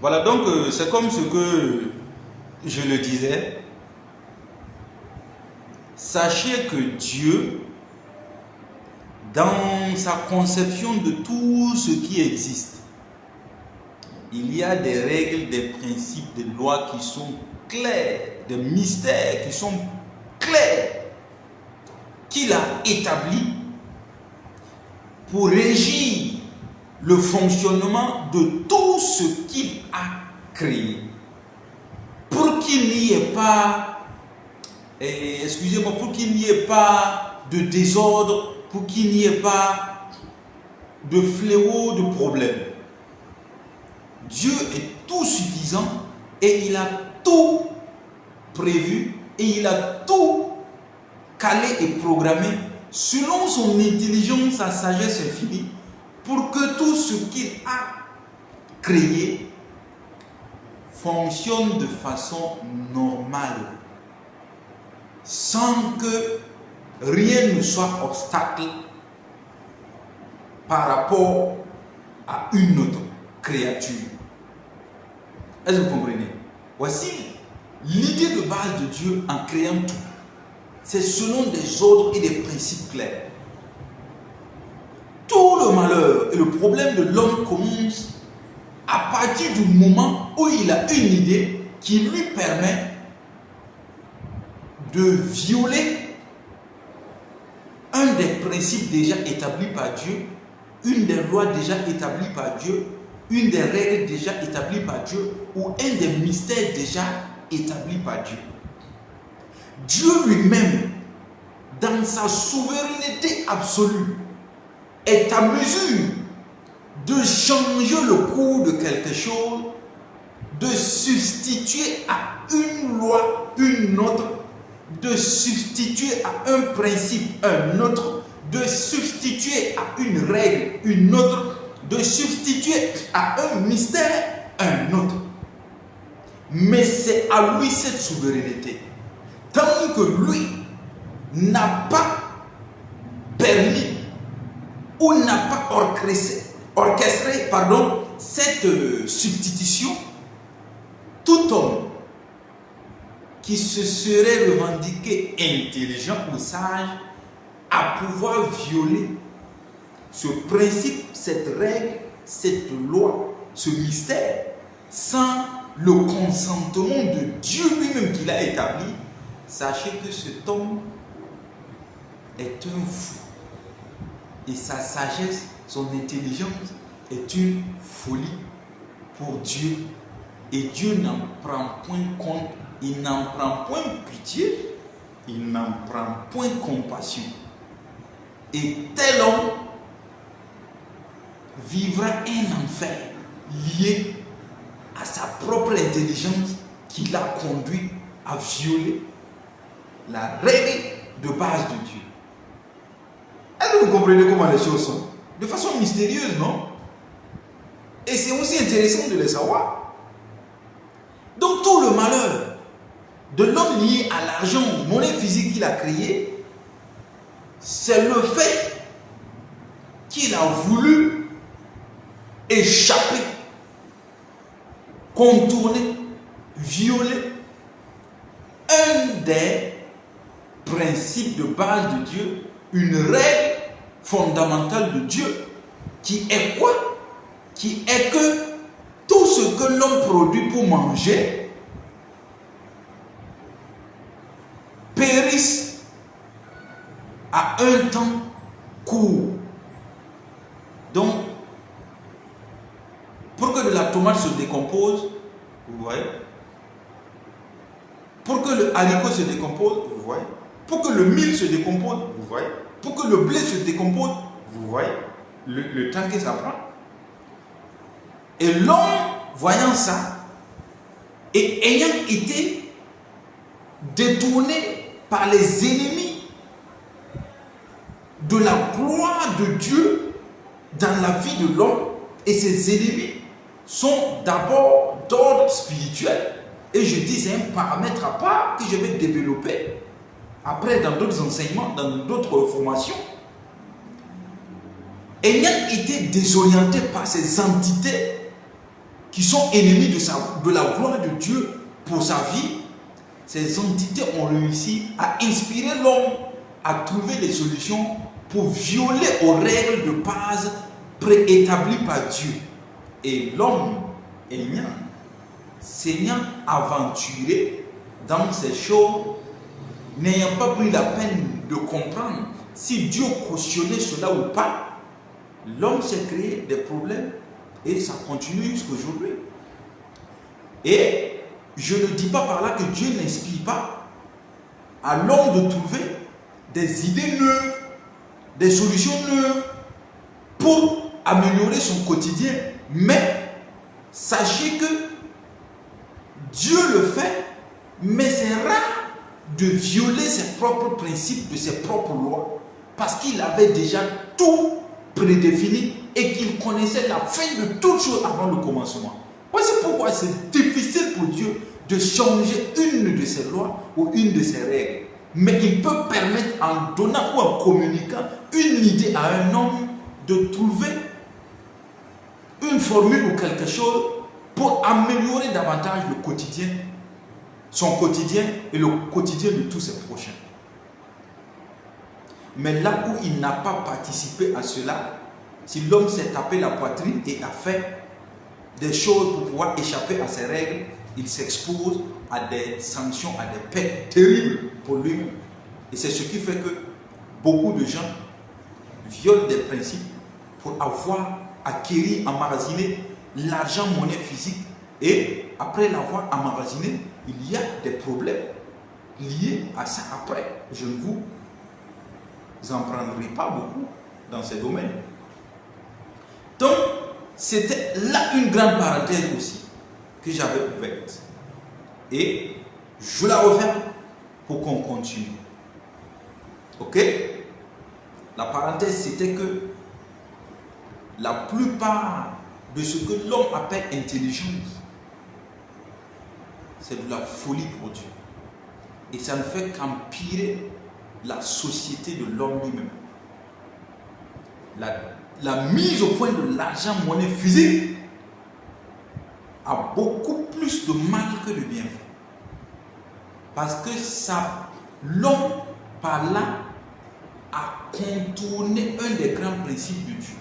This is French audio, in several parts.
Voilà, donc c'est comme ce que je le disais. Sachez que Dieu, dans sa conception de tout ce qui existe, il y a des règles, des principes, des lois qui sont clairs, des mystères qui sont clairs, qu'il a établis pour régir le fonctionnement de tout ce qu'il a créé. Pour qu'il n'y ait pas, excusez-moi, pour qu'il n'y ait pas de désordre, pour qu'il n'y ait pas de fléau, de problème. Dieu est tout suffisant et il a tout prévu et il a tout calé et programmé selon son intelligence, sa sagesse infinie, pour que tout ce qu'il a créé fonctionne de façon normale, sans que rien ne soit obstacle par rapport à une autre créature. Est-ce que vous comprenez? Voici l'idée de base de Dieu en créant tout. C'est selon des ordres et des principes clairs. Tout le malheur et le problème de l'homme commence à partir du moment où il a une idée qui lui permet de violer un des principes déjà établis par Dieu, une des lois déjà établies par Dieu, une des règles déjà établies par Dieu ou un des mystères déjà établis par Dieu. Dieu lui-même, dans sa souveraineté absolue, est à mesure de changer le cours de quelque chose, de substituer à une loi une autre, de substituer à un principe un autre, de substituer à une règle une autre, de substituer à un mystère un autre. Mais c'est à lui cette souveraineté. Tant que lui n'a pas permis ou n'a pas orchestré cette substitution, tout homme qui se serait revendiqué intelligent ou sage à pouvoir violer ce principe, cette règle, cette loi, ce mystère, sans le consentement de Dieu lui-même qui l'a établi, sachez que cet homme est un fou. Et sa sagesse, son intelligence est une folie pour Dieu. Et Dieu n'en prend point compte, il n'en prend point pitié, il n'en prend point compassion. Et tel homme vivra un enfer lié à sa propre intelligence qui l'a conduit à violer la règle de base de Dieu. Est-ce que vous comprenez comment les choses sont? De façon mystérieuse, non? Et c'est aussi intéressant de les savoir. Donc tout le malheur de l'homme lié à l'argent, monnaie physique qu'il a créé, c'est le fait qu'il a voulu échapper, contourner, violer un des principes de base de Dieu, une règle fondamentale de Dieu, qui est quoi? Qui est que tout ce que l'homme produit pour manger périsse à un temps court. Donc, pour que de la tomate se décompose, vous voyez, pour que le haricot se décompose, vous voyez, pour que le mil se décompose, vous voyez, pour que le blé se décompose, vous voyez, le temps que ça prend. Et l'homme, voyant ça, et ayant été détourné par les ennemis de la gloire de Dieu dans la vie de l'homme, et ces ennemis sont d'abord d'ordre spirituel. Et je dis, c'est un paramètre à part que je vais développer après dans d'autres enseignements, dans d'autres formations. Ayant été désorienté par ces entités qui sont ennemis de la gloire de Dieu pour sa vie, ces entités ont réussi à inspirer l'homme à trouver des solutions pour violer aux règles de base préétablies par Dieu. Et l'homme s'ayant aventuré dans ces choses, n'ayant pas pris la peine de comprendre si Dieu cautionnait cela ou pas, l'homme s'est créé des problèmes et ça continue jusqu'à aujourd'hui. Et je ne dis pas par là que Dieu n'inspire pas à l'homme de trouver des idées neuves, des solutions neuves pour améliorer son quotidien. Mais sachez que Dieu le fait, mais c'est rare de violer ses propres principes, de ses propres lois, parce qu'il avait déjà tout prédéfini et qu'il connaissait la fin de toutes choses avant le commencement. Voici pourquoi c'est difficile pour Dieu de changer une de ses lois ou une de ses règles. Mais il peut permettre, en donnant ou en communiquant une idée à un homme, de trouver une formule ou quelque chose pour améliorer davantage le quotidien, son quotidien et le quotidien de tous ses prochains. Mais là où il n'a pas participé à cela, si l'homme s'est tapé la poitrine et a fait des choses pour pouvoir échapper à ses règles, il s'expose à des sanctions, à des peines terribles pour lui-même. Et c'est ce qui fait que beaucoup de gens violent des principes pour avoir acquis, emmagasiné l'argent, monnaie physique. Et après l'avoir emmagasiné, il y a des problèmes liés à ça après. Je ne vous en prendrai pas beaucoup dans ces domaines. Donc, c'était là une grande parenthèse aussi que j'avais ouverte. Et je la referme pour qu'on continue. Ok? La parenthèse, c'était que la plupart de ce que l'homme appelle intelligence, c'est de la folie pour Dieu. Et ça ne fait qu'empirer la société de l'homme lui-même. La mise au point de l'argent, monnaie physique, a beaucoup plus de mal que de bienfait. Parce que ça, l'homme, par là, a contourné un des grands principes de Dieu.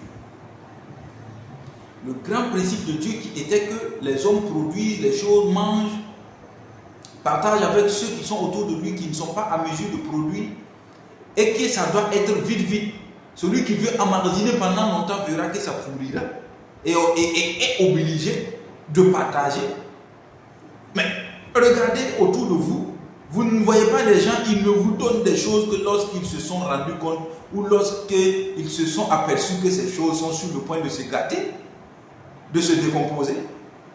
Le grand principe de Dieu qui était que les hommes produisent les choses, mangent, partagent avec ceux qui sont autour de lui, qui ne sont pas à mesure de produire, et que ça doit être vite. Celui qui veut emmagasiner pendant longtemps verra que ça pourrira et est obligé de partager. Mais regardez autour de vous, vous ne voyez pas les gens, ils ne vous donnent des choses que lorsqu'ils se sont rendus compte ou lorsqu'ils se sont aperçus que ces choses sont sur le point de se gâter, de se décomposer.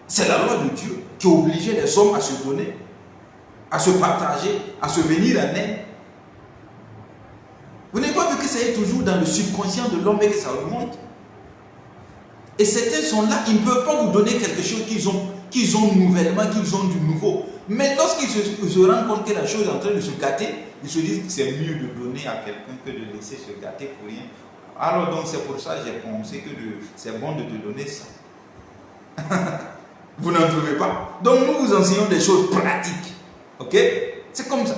C'est la loi de Dieu qui obligeait les hommes à se donner, à se partager, à se venir en aide. Vous n'avez pas vu que ça est toujours dans le subconscient de l'homme et que ça remonte? Et certains sont là, ils ne peuvent pas vous donner quelque chose qu'ils ont nouvellement, qu'ils ont du nouveau. Mais lorsqu'ils se rendent compte que la chose est en train de se gâter, ils se disent que c'est mieux de donner à quelqu'un que de laisser se gâter pour rien. Alors donc c'est pour ça que j'ai pensé que c'est bon de te donner ça. Vous n'en trouvez pas? Donc nous vous enseignons des choses pratiques. Ok? C'est comme ça.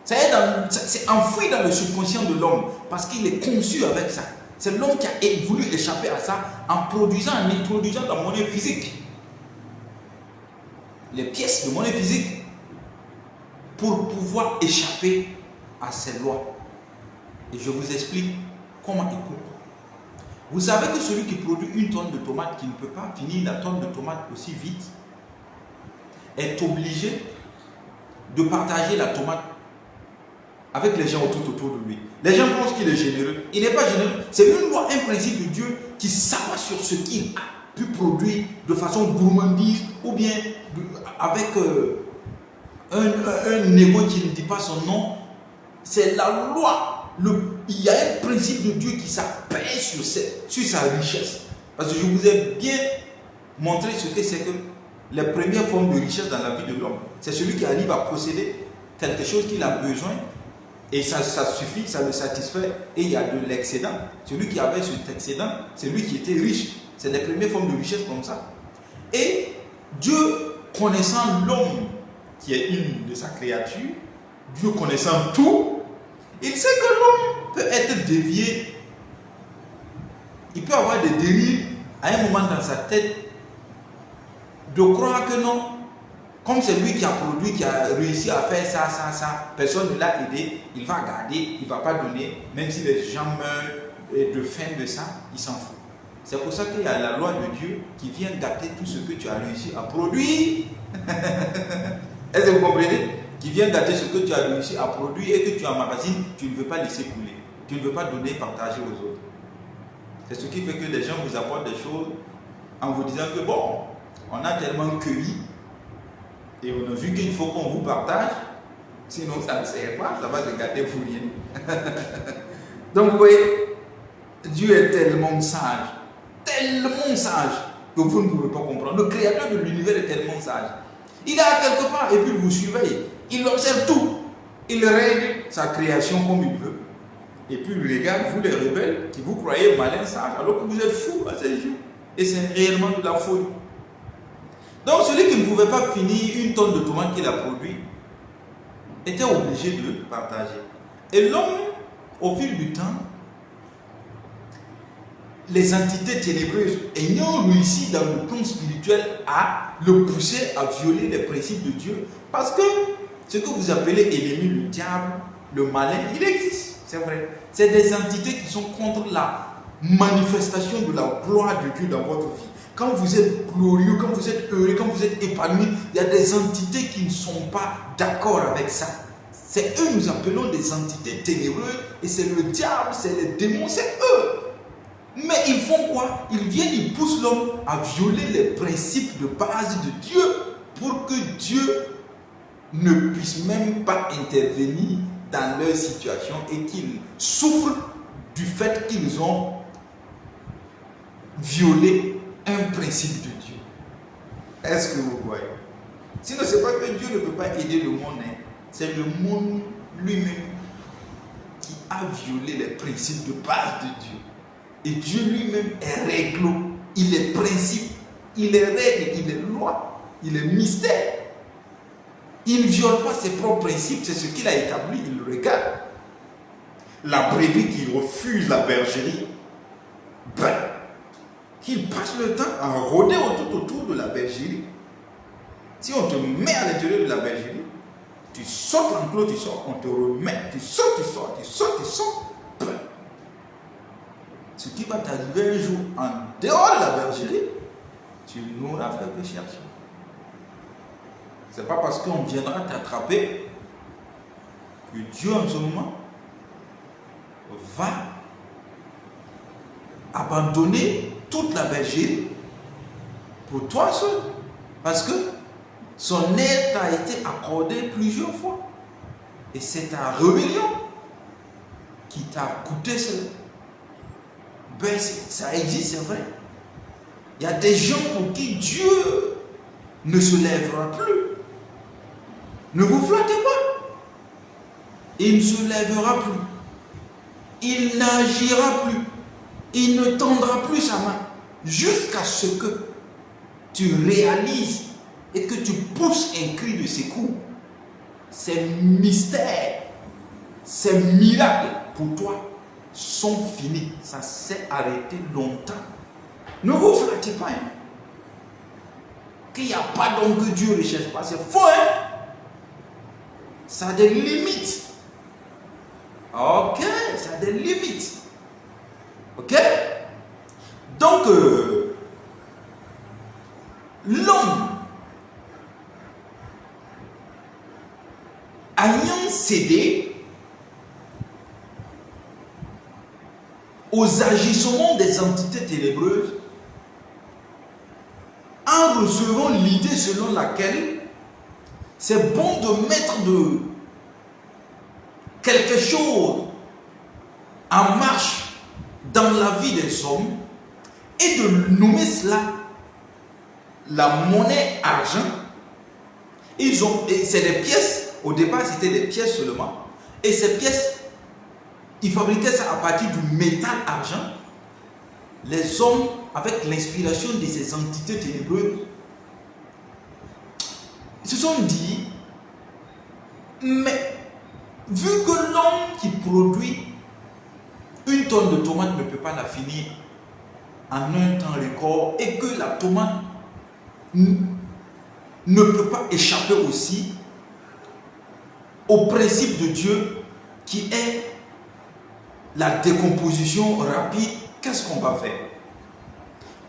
C'est enfoui dans le subconscient de l'homme parce qu'il est conçu avec ça. C'est l'homme qui a voulu échapper à ça en introduisant la monnaie physique. Les pièces de monnaie physique pour pouvoir échapper à ces lois. Et je vous explique comment il coupe. Vous savez que celui qui produit une tonne de tomates, qui ne peut pas finir la tonne de tomates aussi vite, est obligé de partager la tomate avec les gens tout autour de lui. Les gens pensent qu'il est généreux. Il n'est pas généreux. C'est une loi, un principe de Dieu qui s'abat sur ce qu'il a pu produire de façon gourmandise ou bien avec un égo qui ne dit pas son nom. C'est la loi. Il y a un principe de Dieu qui s'appelle sur sa richesse. Parce que je vous ai bien montré ce que c'est que les premières formes de richesse dans la vie de l'homme. C'est celui qui arrive à posséder quelque chose qu'il a besoin et ça suffit, ça le satisfait et il y a de l'excédent. Celui qui avait cet excédent, c'est lui qui était riche. C'est les premières formes de richesse comme ça. Et connaissant l'homme qui est une de sa créature, Dieu connaissant tout, il sait que l'homme peut être dévié. Il peut avoir des dérives à un moment dans sa tête de croire que non, comme c'est lui qui a produit, qui a réussi à faire ça, personne ne l'a aidé, il va garder, il ne va pas donner, même si les gens meurent de faim de ça, il s'en fout. C'est pour ça qu'il y a la loi de Dieu qui vient gâter tout ce que tu as réussi à produire. Est-ce que vous comprenez? Qui vient gâter ce que tu as réussi à produire et que tu emmagasines, tu ne veux pas laisser couler. Tu ne veux pas donner, partager aux autres. C'est ce qui fait que les gens vous apportent des choses en vous disant que bon, on a tellement cueilli et on a vu qu'il faut qu'on vous partage, sinon ça ne sert pas, ça va se gâter pour rien. Donc vous voyez, Dieu est tellement sage que vous ne pouvez pas comprendre. Le créateur de l'univers est tellement sage. Il est à quelque part et puis il vous surveille. Il observe tout. Il règle sa création comme il veut. Et puis il regarde, vous les rebelles, qui vous croyez malin, sage, alors que vous êtes fous à ses yeux. Et c'est réellement de la folie. Donc celui qui ne pouvait pas finir une tonne de tomates qu'il a produit était obligé de partager. Et l'homme, au fil du temps, les entités ténébreuses ayant réussi dans le plan spirituel à le pousser à violer les principes de Dieu. Parce que ce que vous appelez ennemi, le diable, le malin, il existe, c'est vrai. C'est des entités qui sont contre la manifestation de la gloire de Dieu dans votre vie. Quand vous êtes glorieux, quand vous êtes heureux, quand vous êtes épanoui, il y a des entités qui ne sont pas d'accord avec ça. C'est eux, nous appelons des entités ténébreuses, et c'est le diable, c'est les démons, c'est eux. Mais ils font quoi? Ils viennent, ils poussent l'homme à violer les principes de base de Dieu pour que Dieu ne puisse même pas intervenir dans leur situation et qu'ils souffrent du fait qu'ils ont violé un principe de Dieu. Est-ce que vous voyez? Sinon, ce n'est pas que Dieu ne peut pas aider le monde, hein. C'est le monde lui-même qui a violé les principes de base de Dieu. Et Dieu lui-même est règle, il est principe, il est règle, il est loi, il est mystère. Il ne viole pas ses propres principes, c'est ce qu'il a établi, il le regarde. La brebis qui refuse la bergerie, qu'il passe le temps à rôder autour de la bergerie. Si on te met à l'intérieur de la bergerie, tu sautes l'enclos, tu sors, on te remet, tu sautes, tu sors, tu sautes, tu sors. Ce qui va t'arriver un jour en dehors de la bergerie, tu n'auras fait que chercher. Ce n'est pas parce qu'on viendra t'attraper que Dieu en ce moment va abandonner toute la bergerie pour toi seul. Parce que son aide t'a été accordée plusieurs fois. Et c'est ta rébellion qui t'a coûté cela. Ben, ça existe, c'est vrai. Il y a des gens pour qui Dieu ne se lèvera plus. Ne vous flattez pas. Il ne se lèvera plus. Il n'agira plus. Il ne tendra plus sa main. Jusqu'à ce que tu réalises et que tu pousses un cri de secours. Ces mystères, ces miracles pour toi sont finis. Ça s'est arrêté longtemps. Ne vous flattez pas. Hein. Qu'il n'y a pas d'homme que Dieu ne recherche pas. C'est faux. Hein? Ça a des limites. Ok, ça a des limites. Ok? Donc, l'homme ayant cédé aux agissements des entités ténébreuses, en recevant l'idée selon laquelle c'est bon de mettre de quelque chose en marche dans la vie des hommes et de nommer cela la monnaie argent. C'est des pièces, au départ c'était des pièces seulement, et ces pièces, ils fabriquaient ça à partir du métal argent. Les hommes, avec l'inspiration de ces entités ténébreuses, Ils se sont dit, mais vu que l'homme qui produit une tonne de tomates ne peut pas la finir en un temps record et que la tomate ne peut pas échapper aussi au principe de Dieu qui est la décomposition rapide, qu'est-ce qu'on va faire?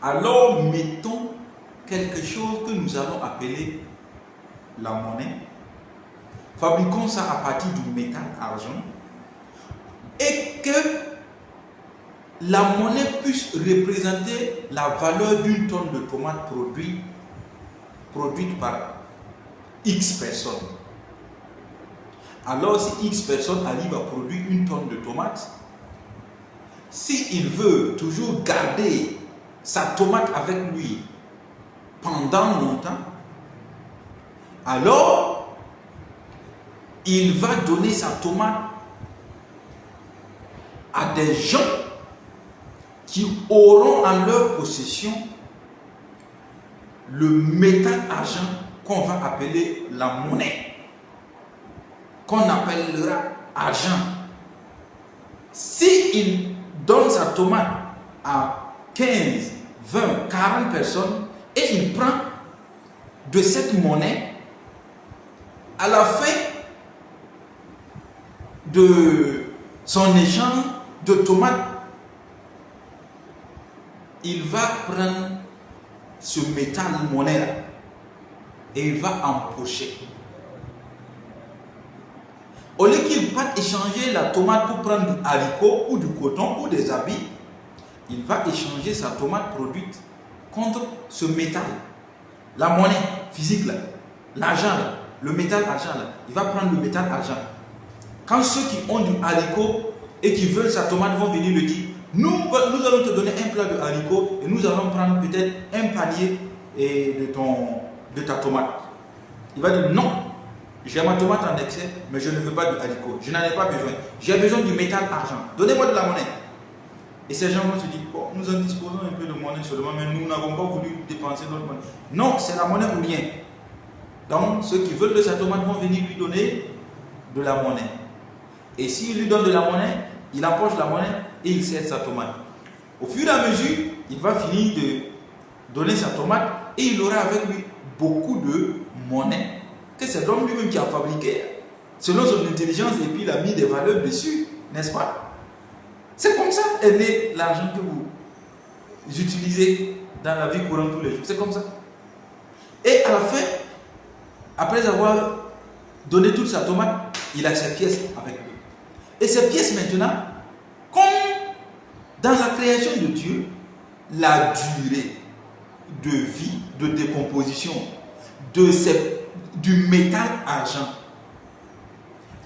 Alors mettons quelque chose que nous allons appeler la monnaie. Fabriquons ça à partir du métal argent et que la monnaie puisse représenter la valeur d'une tonne de tomates produite par X personnes. Alors si X personnes arrivent à produire une tonne de tomates, s'il veut toujours garder sa tomate avec lui pendant longtemps, alors il va donner sa tomate à des gens qui auront en leur possession le métal argent qu'on va appeler la monnaie, qu'on appellera argent. S'il donne sa tomate à 15, 20, 40 personnes et il prend de cette monnaie, à la fin de son échange de tomates, il va prendre ce métal monnaie là et il va empocher. Au lieu qu'il parte échanger la tomate pour prendre du haricot ou du coton ou des habits, il va échanger sa tomate produite contre ce métal, la monnaie physique là, l'argent là, le métal argent là. Il va prendre le métal argent. Quand ceux qui ont du haricot et qui veulent sa tomate vont venir le dire, nous allons te donner un plat de haricots et nous allons prendre peut-être un panier de ta tomate. Il va dire non, j'ai ma tomate en excès, mais je ne veux pas de haricots. Je n'en ai pas besoin. J'ai besoin du métal argent. Donnez-moi de la monnaie. Et ces gens vont se dire, bon, nous en disposons un peu de monnaie seulement, mais nous n'avons pas voulu dépenser notre monnaie. Non, c'est la monnaie ou rien. Donc, ceux qui veulent de sa tomate vont venir lui donner de la monnaie. Et s'il lui donne de la monnaie, il empoche la monnaie et il cède sa tomate. Au fur et à mesure, il va finir de donner sa tomate et il aura avec lui beaucoup de monnaie que c'est l'homme lui-même qui a fabriqué selon son intelligence et puis il a mis des valeurs dessus, n'est-ce pas? C'est comme ça est né l'argent que vous utilisez dans la vie courante tous les jours. C'est comme ça. Et à la fin, après avoir donné toute sa tomate, il a ses pièces avec lui. Et ces pièces maintenant, comme dans la création de Dieu, la durée de vie, de décomposition du métal argent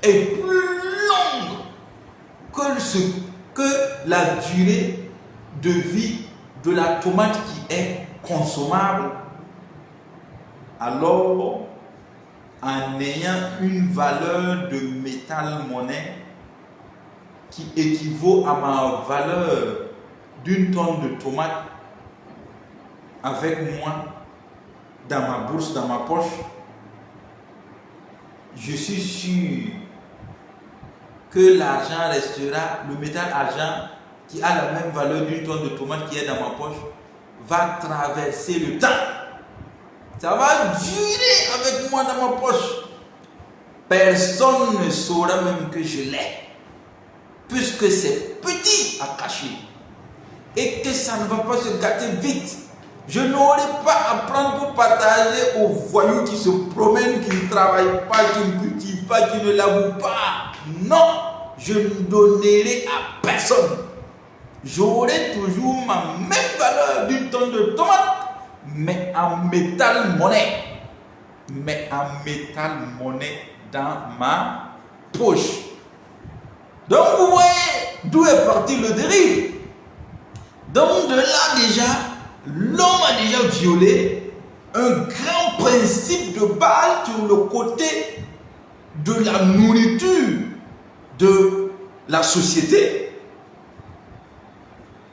est plus longue que la durée de vie de la tomate qui est consommable. Alors, en ayant une valeur de métal monnaie qui équivaut à ma valeur d'une tonne de tomates avec moi dans ma bourse, dans ma poche, je suis sûr que l'argent restera, le métal argent qui a la même valeur d'une tonne de tomates qui est dans ma poche, va traverser le temps. Ça va durer avec moi dans ma poche. Personne ne saura même que je l'ai, puisque c'est petit à cacher et que ça ne va pas se gâter vite. Je n'aurai pas à prendre pour partager aux voyous qui se promènent, qui ne travaillent pas, qui ne cultivent pas, qui ne lavent pas. Non, je ne donnerai à personne. J'aurai toujours ma même valeur d'une tonne de tomates, mais en métal monnaie. Mais en métal monnaie dans ma poche. Donc vous voyez d'où est parti le dérive. Donc de là déjà, l'homme a déjà violé un grand principe de base sur le côté de la nourriture de la société.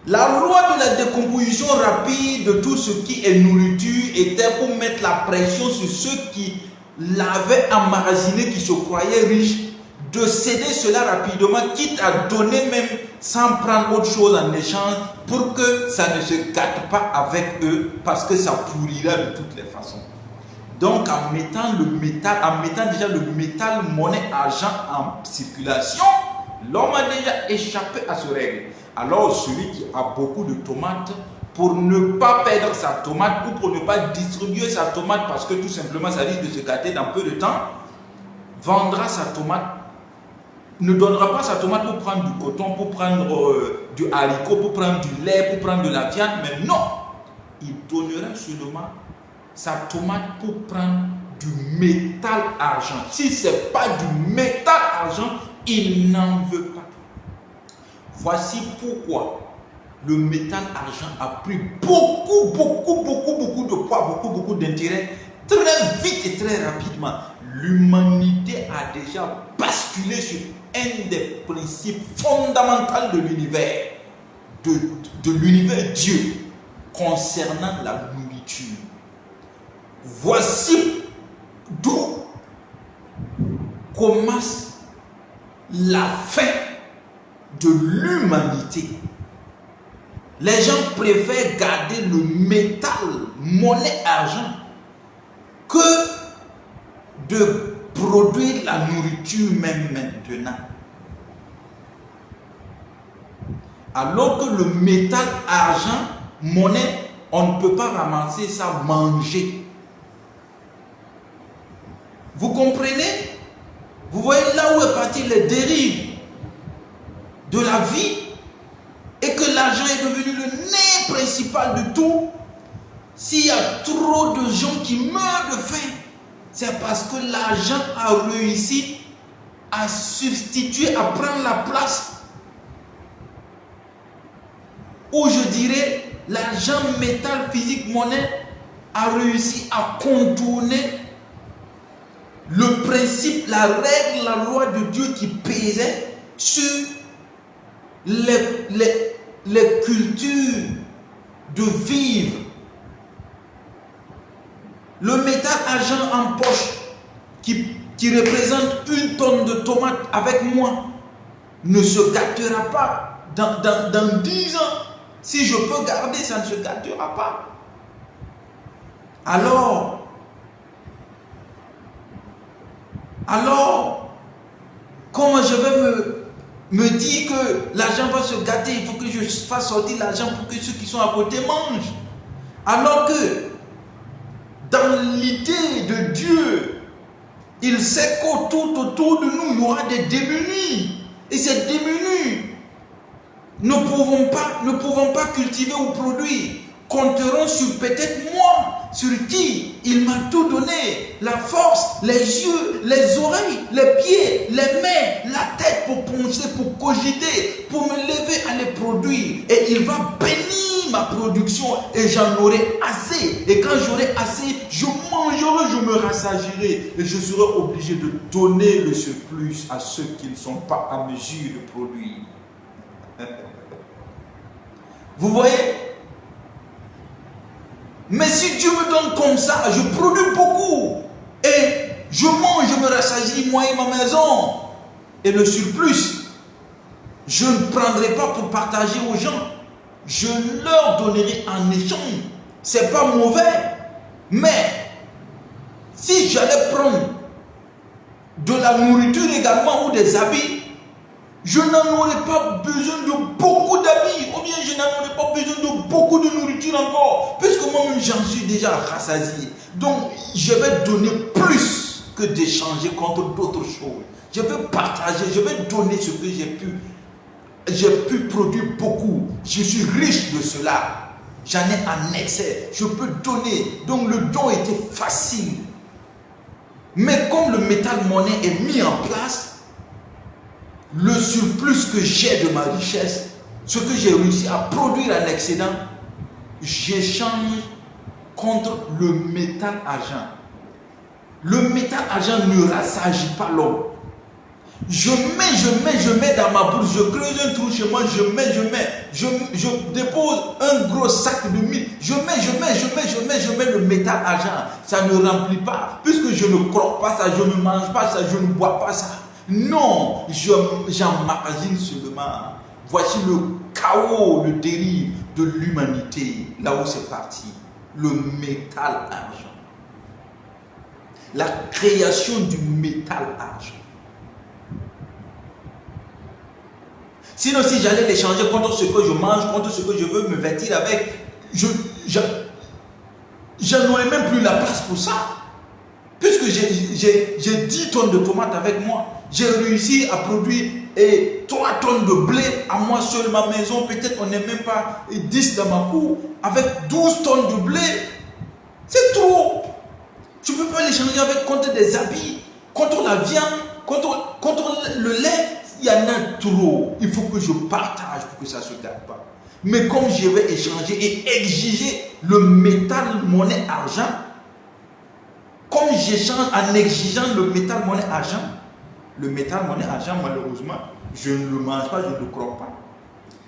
La loi de la décomposition rapide de tout ce qui est nourriture était pour mettre la pression sur ceux qui l'avaient emmagasiné, qui se croyaient riches, de céder cela rapidement, quitte à donner même sans prendre autre chose en échange pour que ça ne se gâte pas avec eux parce que ça pourrira de toutes les façons. Donc en mettant déjà le métal, monnaie, argent en circulation, l'homme a déjà échappé à ce règle. Alors celui qui a beaucoup de tomates, pour ne pas perdre sa tomate ou pour ne pas distribuer sa tomate parce que tout simplement ça risque de se gâter dans peu de temps, vendra sa tomate, ne donnera pas sa tomate pour prendre du coton, pour prendre du haricot, pour prendre du lait, pour prendre de la viande, mais non, il donnera seulement sa tomate pour prendre du métal argent. Si ce n'est pas du métal argent, il n'en veut pas. Voici pourquoi le métal argent a pris beaucoup de poids, beaucoup d'intérêt, très vite et très rapidement. L'humanité a déjà basculé sur un des principes fondamentaux de l'univers, de l'univers Dieu, concernant la nourriture. Voici d'où commence la fin de l'humanité. Les gens préfèrent garder le métal, monnaie, argent, que de produire la nourriture même maintenant. Alors que le métal, argent, monnaie, on ne peut pas ramasser ça, manger. Vous comprenez? Vous voyez là où est partie les dérives de la vie et que l'argent est devenu le nez principal de tout. S'il y a trop de gens qui meurent de faim, c'est parce que l'argent a réussi à substituer, à prendre la place. Ou je dirais, l'argent, métal, physique, monnaie a réussi à contourner le principe, la règle, la loi de Dieu qui pesait sur les cultures de vivre. Le métal argent en poche qui représente 1 tonne de tomates avec moi ne se gâtera pas dans 10 ans. Si je peux garder, ça ne se gâtera pas. Alors, comment je vais me dire que l'argent va se gâter? Il faut que je fasse sortir l'argent pour que ceux qui sont à côté mangent. Alors que dans l'idée de Dieu, il sait qu'autour de nous, il y aura des démunis. Et ces démunis ne pouvons pas cultiver ou produire, compteront sur peut-être moi, sur qui il m'a tout donné, la force, les yeux, les oreilles, les pieds, les mains, la tête pour penser, pour cogiter, pour me lever à les produire. Et il va bénir ma production et j'en aurai assez. Et quand j'aurai assez, je mangerai, je me rassagirai et je serai obligé de donner le surplus à ceux qui ne sont pas à mesure de produire. Vous voyez? Mais si Dieu me donne comme ça, je produis beaucoup. Et je mange, je me rassagis, moi et ma maison. Et le surplus, je ne prendrai pas pour partager aux gens. Je leur donnerai en échange. C'est pas mauvais. Mais si j'allais prendre de la nourriture également ou des habits, je n'en aurais pas besoin de beaucoup d'habits, ou bien je n'en aurais pas besoin de beaucoup de nourriture encore, puisque moi-même j'en suis déjà rassasié. Donc je vais donner plus que d'échanger contre d'autres choses. Je vais partager, je vais donner ce que j'ai pu produire beaucoup. Je suis riche de cela. J'en ai en excès. Je peux donner. Donc le don était facile. Mais comme le métal monnaie est mis en place, le surplus que j'ai de ma richesse, ce que j'ai réussi à produire en excédent, j'échange contre le métal argent. Le métal argent ne rassagit pas l'homme. Je mets dans ma bourse, je creuse un trou chez moi, je dépose un gros sac de mille, je mets le métal argent, ça ne remplit pas, puisque je ne croque pas ça, je ne mange pas ça, je ne bois pas ça. Non, j'emmagasine seulement. Voici le chaos, le dérive de l'humanité, là où c'est parti, le métal argent. La création du métal argent. Sinon, si j'allais l'échanger contre ce que je mange, contre ce que je veux me vêtir avec, je n'aurais même plus la place pour ça. Puisque j'ai 10 tonnes de tomates avec moi, j'ai réussi à produire 3 tonnes de blé à moi seul, ma maison, peut-être on n'est même pas 10 dans ma cour, avec 12 tonnes de blé. C'est trop. Tu ne peux pas l'échanger avec contre des habits, contre la viande, contre le lait. Il y en a trop. Il faut que je partage pour que ça ne se gâte pas. Mais comme je vais échanger et exiger le métal, monnaie, argent, comme j'échange en exigeant le métal, monnaie, argent, malheureusement, je ne le mange pas, je ne le croque pas.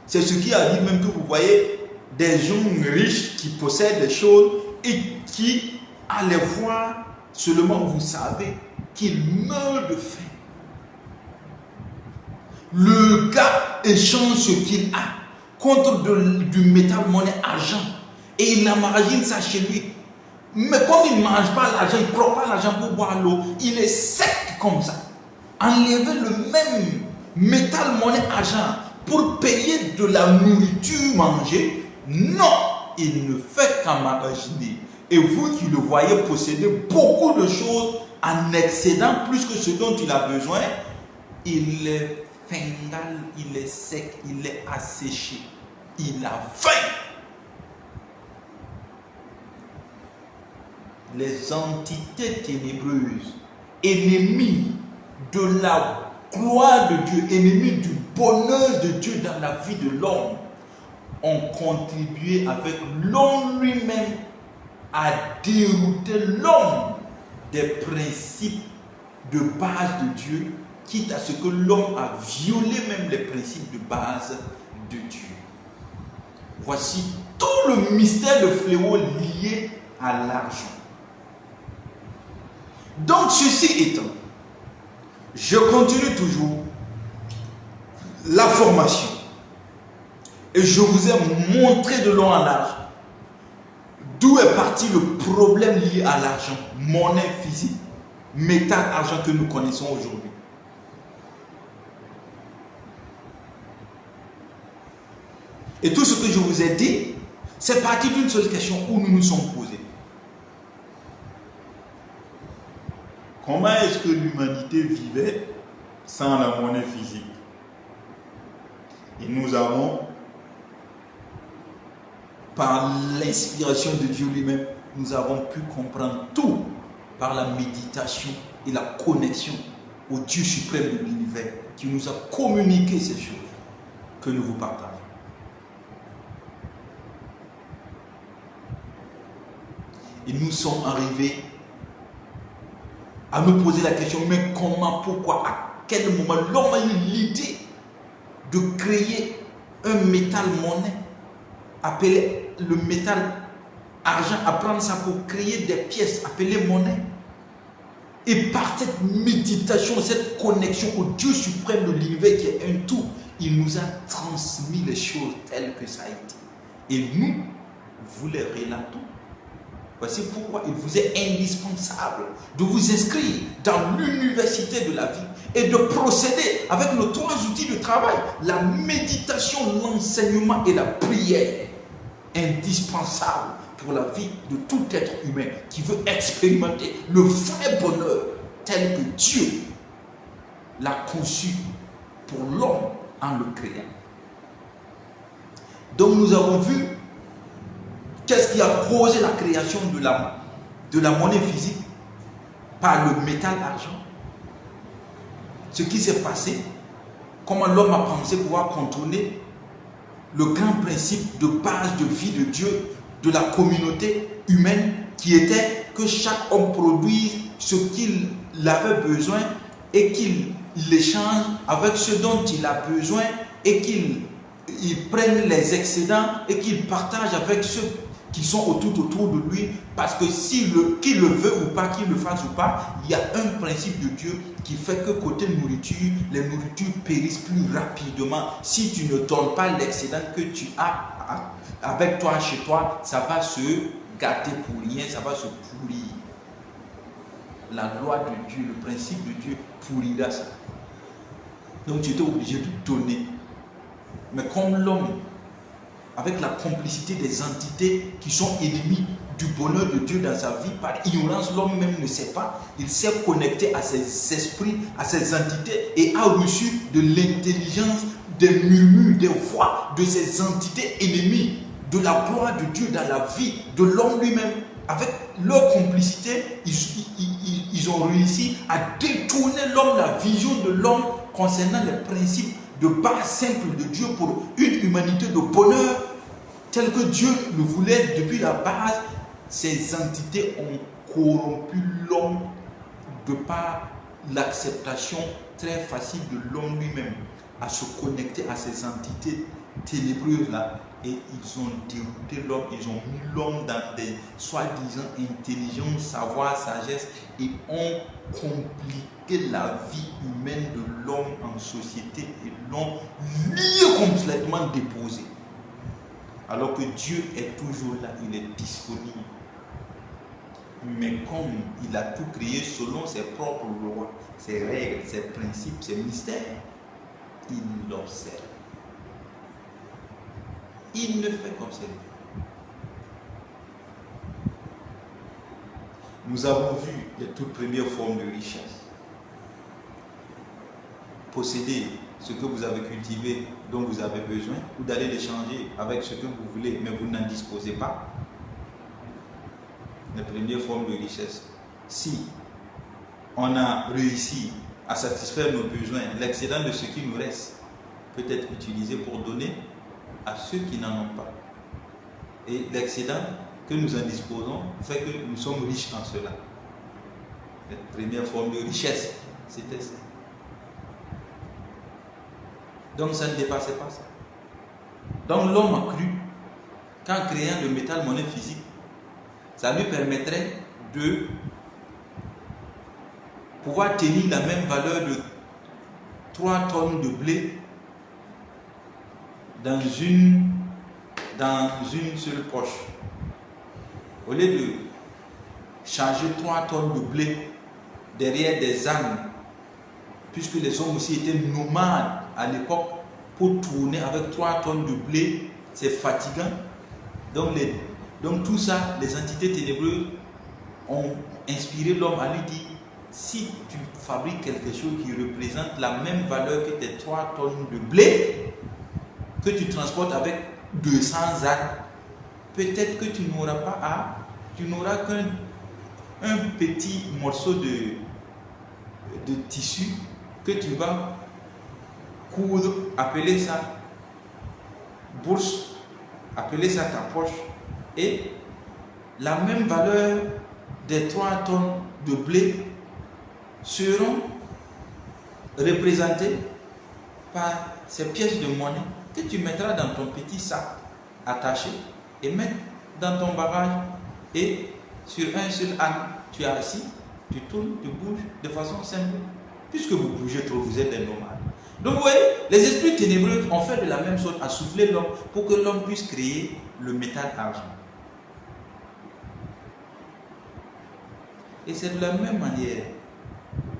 C'est ce qui arrive même que vous voyez des gens riches qui possèdent des choses et qui, à les voir, seulement vous savez qu'ils meurent de faim. Le gars échange ce qu'il a contre du métal, monnaie, argent. Et il emmagasine ça chez lui. Mais comme il ne mange pas l'argent, il ne croque pas l'argent pour boire l'eau, il est sec comme ça. Enlever le même métal, monnaie, argent pour payer de la nourriture mangée, non, il ne fait qu'emmagasiner. Et vous qui le voyez posséder beaucoup de choses en excédent plus que ce dont il a besoin, il est fingal, il est sec, il est asséché, il a faim. Les entités ténébreuses, ennemies de la gloire de Dieu, ennemies du bonheur de Dieu dans la vie de l'homme, ont contribué avec l'homme lui-même à dérouter l'homme des principes de base de Dieu, quitte à ce que l'homme a violé même les principes de base de Dieu. Voici tout le mystère de fléau lié à l'argent. Donc, ceci étant, je continue toujours la formation et je vous ai montré de long en large d'où est parti le problème lié à l'argent, monnaie physique, métal, argent que nous connaissons aujourd'hui. Et tout ce que je vous ai dit, c'est parti d'une seule question où nous nous sommes posés. Comment est-ce que l'humanité vivait sans la monnaie physique? Et nous avons, par l'inspiration de Dieu lui-même, nous avons pu comprendre tout par la méditation et la connexion au Dieu suprême de l'univers qui nous a communiqué ces choses que nous vous partageons. Et nous sommes arrivés à nous poser la question, mais comment, pourquoi, à quel moment l'homme a eu l'idée de créer un métal monnaie, appelé le métal argent, à prendre ça pour créer des pièces appelées monnaie. Et par cette méditation, cette connexion au Dieu suprême de l'univers qui est un tout, il nous a transmis les choses telles que ça a été. Et nous, vous les relatons. Voici pourquoi il vous est indispensable de vous inscrire dans l'université de la vie et de procéder avec nos 3 outils de travail, la méditation, l'enseignement et la prière, indispensable pour la vie de tout être humain qui veut expérimenter le vrai bonheur tel que Dieu l'a conçu pour l'homme en le créant. Donc nous avons vu qu'est-ce qui a causé la création de la monnaie physique par le métal argent. Ce qui s'est passé, comment l'homme a pensé pouvoir contourner le grand principe de base de vie de Dieu, de la communauté humaine, qui était que chaque homme produise ce qu'il avait besoin et qu'il il échange avec ce dont il a besoin et qu'il prenne les excédents et qu'il partage avec ceux qui sont autour de lui, parce que qu'il le veut ou pas, qu'il le fasse ou pas, il y a un principe de Dieu qui fait que côté nourriture, les nourritures périssent plus rapidement. Si tu ne donnes pas l'excédent que tu as avec toi, chez toi, ça va se gâter pour rien, ça va se pourrir. La loi de Dieu, le principe de Dieu pourrira ça. Donc tu étais obligé de donner. Mais comme l'homme, avec la complicité des entités qui sont ennemies du bonheur de Dieu dans sa vie, par ignorance, l'homme même ne sait pas, il s'est connecté à ses esprits, à ses entités et a reçu de l'intelligence, des murmures, des voix de ces entités ennemies, de la gloire de Dieu dans la vie de l'homme lui-même. Avec leur complicité, ils ont réussi à détourner l'homme, la vision de l'homme concernant les principes de base simple de Dieu pour une humanité de bonheur tel que Dieu le voulait depuis la base. Ces entités ont corrompu l'homme de par l'acceptation très facile de l'homme lui-même à se connecter à ces entités ténébreuses là, et ils ont dérouté l'homme, ils ont mis l'homme dans des soi-disant intelligence, savoir, sagesse, et ont compliqué la vie humaine de l'homme en société et l'ont lié complètement déposé. Alors que Dieu est toujours là, il est disponible. Mais comme il a tout créé selon ses propres lois, ses règles, ses principes, ses mystères, il l'observe. Il ne fait comme ça. Nous avons vu les toutes premières formes de richesse. Posséder ce que vous avez cultivé, dont vous avez besoin, ou d'aller l'échanger avec ce que vous voulez, mais vous n'en disposez pas. Les premières formes de richesse. Si on a réussi à satisfaire nos besoins, l'excédent de ce qui nous reste peut être utilisé pour donner à ceux qui n'en ont pas. Et l'excédent que nous en disposons fait que nous sommes riches en cela. La première forme de richesse, c'était ça. Donc ça ne dépassait pas ça. Donc l'homme a cru qu'en créant le métal monnaie physique, ça lui permettrait de pouvoir tenir la même valeur de 3 tonnes de blé dans une seule poche. Au lieu de charger 3 tonnes de blé derrière des ânes, puisque les hommes aussi étaient nomades à l'époque, pour tourner avec 3 tonnes de blé, c'est fatigant. Donc tout ça, les entités ténébreuses ont inspiré l'homme à lui dire, si tu fabriques quelque chose qui représente la même valeur que tes 3 tonnes de blé, que tu transportes avec 200 ânes, peut-être que tu n'auras qu'un petit morceau de tissu que tu vas coudre, appeler ça bourse, appeler ça ta poche, et la même valeur des 3 tonnes de blé seront représentées par ces pièces de monnaie que tu mettras dans ton petit sac attaché et mettre dans ton bagage, et sur un seul âne, tu es assis, tu tournes, tu bouges de façon simple. Puisque vous bougez trop, vous êtes des nomades. Donc vous voyez, les esprits ténébreux ont fait de la même sorte à souffler l'homme pour que l'homme puisse créer le métal argent. Et c'est de la même manière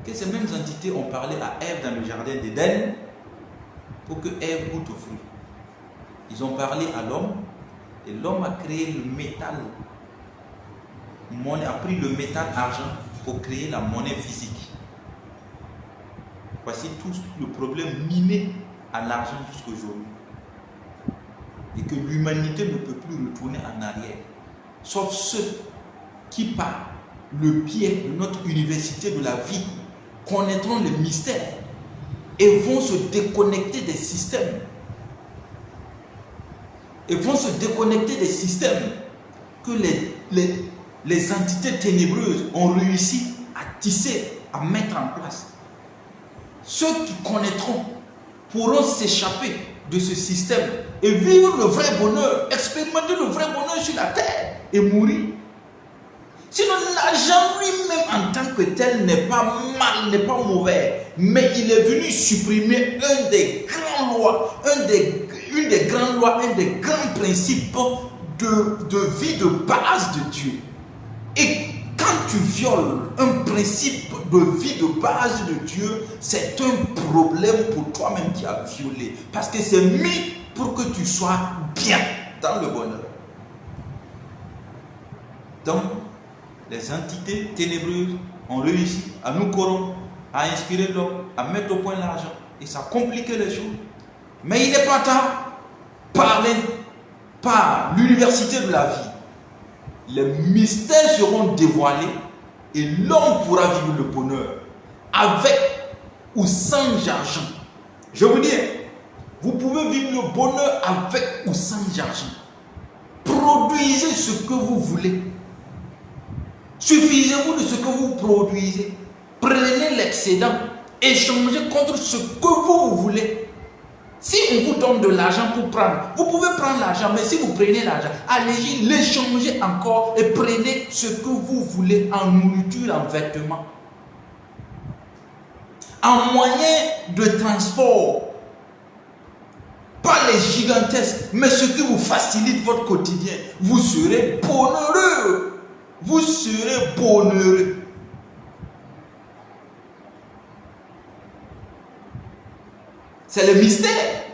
que ces mêmes entités ont parlé à Ève dans le jardin d'Éden pour que Ève goûte au fruit. Ils ont parlé à l'homme et l'homme a créé le métal. A pris le métal argent pour créer la monnaie physique. Voici tout le problème miné à l'argent jusqu'aujourd'hui. Et que l'humanité ne peut plus retourner en arrière. Sauf ceux qui, par le biais de notre université de la vie, connaîtront les mystères et vont se déconnecter des systèmes. Et vont se déconnecter des systèmes que les entités ténébreuses ont réussi à tisser, à mettre en place. ceux qui connaîtront pourront s'échapper de ce système et vivre le vrai bonheur, expérimenter le vrai bonheur sur la terre et mourir. Sinon, l'argent lui-même en tant que tel n'est pas mal, n'est pas mauvais, mais il est venu supprimer une des grandes lois, une des grandes lois, un des grands principes de vie de base de Dieu. Et quand tu violes un principe de vie de base de Dieu, c'est un problème pour toi-même qui as violé. Parce que c'est mis pour que tu sois bien dans le bonheur. Donc, les entités ténébreuses ont réussi à nous corrompre, à inspirer l'homme, à mettre au point l'argent. Et ça a compliqué les choses. Mais il n'est pas tard, par l'université de la vie, les mystères seront dévoilés et l'homme pourra vivre le bonheur avec ou sans argent. Je vous dis, vous pouvez vivre le bonheur avec ou sans argent. Produisez ce que vous voulez. Suffisez-vous de ce que vous produisez. Prenez l'excédent. Échangez contre ce que vous voulez. Si on vous donne de l'argent pour prendre, vous pouvez prendre l'argent, mais si vous prenez l'argent, allez-y, l'échangez encore et prenez ce que vous voulez en nourriture, en vêtements, en moyens de transport. Pas les gigantesques, mais ce qui vous facilite votre quotidien. Vous serez bonheureux. Vous serez bonheureux. C'est le mystère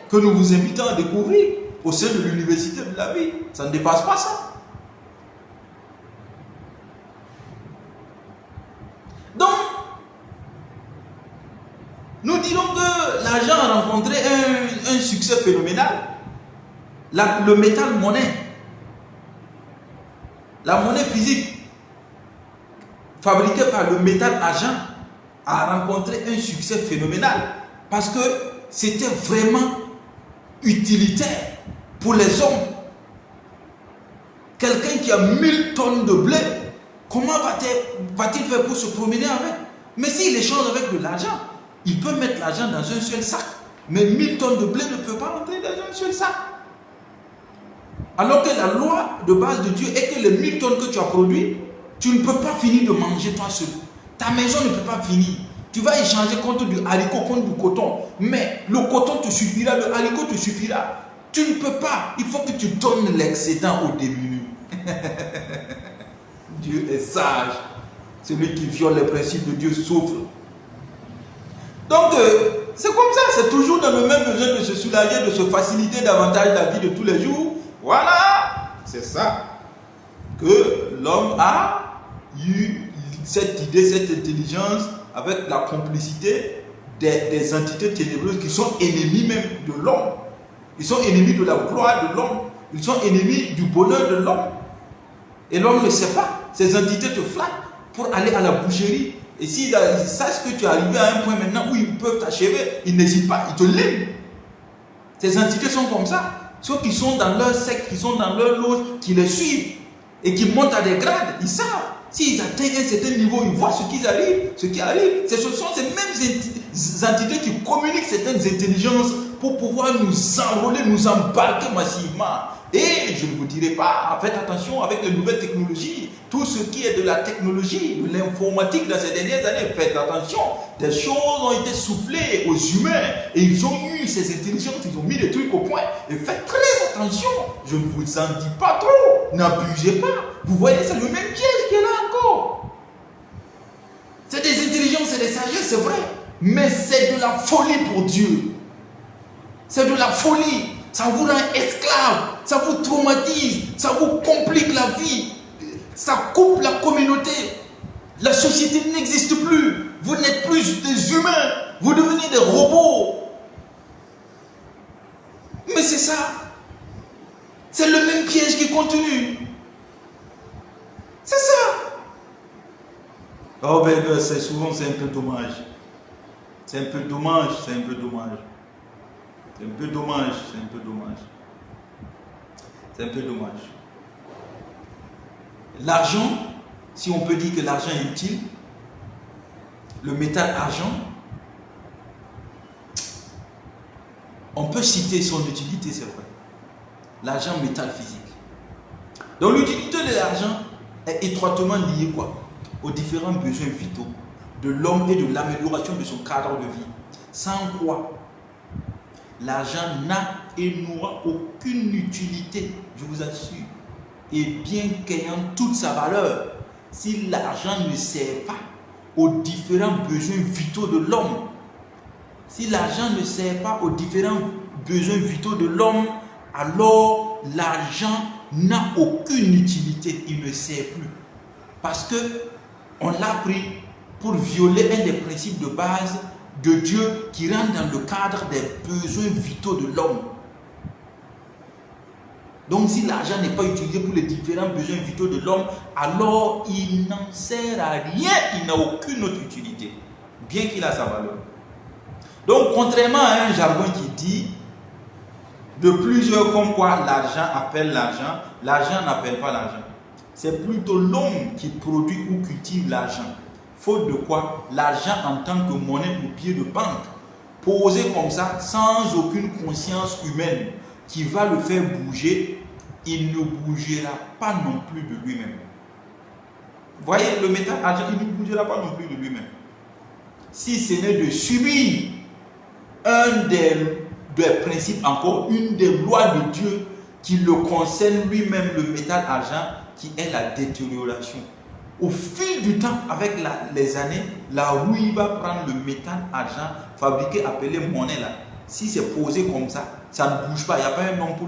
que nous vous invitons à découvrir au sein de l'université de la vie. Ça ne dépasse pas ça. Donc, nous dirons que l'argent a rencontré un succès phénoménal. Le métal monnaie, la monnaie physique fabriquée par le métal argent a rencontré un succès phénoménal parce que c'était vraiment utilitaire pour les hommes. Quelqu'un qui a 1000 tonnes de blé, comment va-t-il faire pour se promener avec? Mais s'il échange avec de l'argent, il peut mettre l'argent dans un seul sac. Mais 1000 tonnes de blé ne peut pas rentrer dans un seul sac. Alors que la loi de base de Dieu est que les 1000 tonnes que tu as produites, tu ne peux pas finir de manger toi seul. Ta maison ne peut pas finir. Tu vas échanger contre du haricot, contre du coton. Mais le coton te suffira, le haricot te suffira. Tu ne peux pas. Il faut que tu donnes l'excédent au démunis. Dieu est sage. Celui qui viole les principes de Dieu souffre. Donc, c'est comme ça. C'est toujours dans le même besoin de se soulager, de se faciliter davantage la vie de tous les jours. Voilà. C'est ça que l'homme a eu cette idée, cette intelligence, avec la complicité des entités ténébreuses qui sont ennemies même de l'homme. Ils sont ennemis de la gloire de l'homme. Ils sont ennemis du bonheur de l'homme. Et l'homme ne sait pas. Ces entités te flattent pour aller à la boucherie. Et s'ils sachent que tu es arrivé à un point maintenant où ils peuvent t'achever, ils n'hésitent pas, ils te liment. Ces entités sont comme ça. Ceux qui sont dans leur secte, qui sont dans leur loge, qui les suivent et qui montent à des grades, ils savent. S'ils atteignent un certain niveau, ils voient ce qui arrive. Ce sont ces mêmes entités qui communiquent certaines intelligences pour pouvoir nous enrôler, nous embarquer massivement. Et je ne vous dirai pas, faites attention avec les nouvelles technologies, tout ce qui est de la technologie, de l'informatique dans ces dernières années, faites attention. Des choses ont été soufflées aux humains et ils ont eu ces intelligences, ils ont mis des trucs au point. Et faites très attention, je ne vous en dis pas trop, n'abusez pas. Vous voyez, c'est le même piège qu'il y a là encore. C'est des intelligences, c'est des sagesses, c'est vrai, mais c'est de la folie pour Dieu. C'est de la folie. Ça vous rend esclave, ça vous traumatise, ça vous complique la vie, ça coupe la communauté. La société n'existe plus. Vous n'êtes plus des humains, vous devenez des robots. Mais c'est ça. C'est le même piège qui continue. C'est ça. Oh ben, c'est souvent c'est un peu dommage. C'est un peu dommage, c'est un peu dommage. C'est un peu dommage, c'est un peu dommage. C'est un peu dommage. L'argent, si on peut dire que l'argent est utile, le métal argent On peut citer son utilité, c'est vrai. L'argent métal physique. Donc l'utilité de l'argent est étroitement liée quoi, aux différents besoins vitaux de l'homme et de l'amélioration de son cadre de vie. Sans quoi l'argent n'a et n'aura aucune utilité, je vous assure. Et bien qu'ayant toute sa valeur, si l'argent ne sert pas aux différents besoins vitaux de l'homme, si l'argent ne sert pas aux différents besoins vitaux de l'homme, alors l'argent n'a aucune utilité, il ne sert plus. Parce que on l'a pris pour violer un des principes de base de Dieu qui rentre dans le cadre des besoins vitaux de l'homme. Donc si l'argent n'est pas utilisé pour les différents besoins vitaux de l'homme, alors il n'en sert à rien, il n'a aucune autre utilité, bien qu'il a sa valeur. Donc contrairement à un jargon qui dit de plusieurs comme quoi l'argent appelle l'argent, l'argent n'appelle pas l'argent. C'est plutôt l'homme qui produit ou cultive l'argent. Faute de quoi, l'argent en tant que monnaie ou pied de banque, posé comme ça, sans aucune conscience humaine qui va le faire bouger, il ne bougera pas non plus de lui-même. Vous voyez, le métal argent, il ne bougera pas non plus de lui-même. Si ce n'est de subir un des principes encore, une des lois de Dieu qui le concerne lui-même, le métal argent, qui est la détérioration. Au fil du temps, avec les années, la rouille va prendre le métal argent fabriqué, appelé monnaie là. Si c'est posé comme ça ne bouge pas, il n'y a pas un nom pour